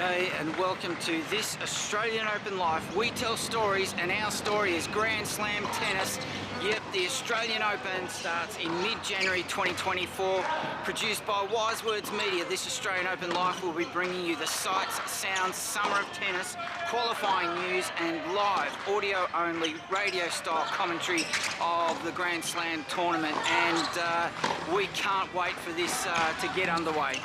G'day and welcome to this Australian Open Life. We tell stories and our story is Grand Slam tennis. Yep, the Australian Open starts in mid-January 2024. Produced by Wise Words Media, this Australian Open Life will be bringing you the sights, sounds, summer of tennis, qualifying news and live audio-only radio-style commentary of the Grand Slam tournament. And we can't wait for this to get underway.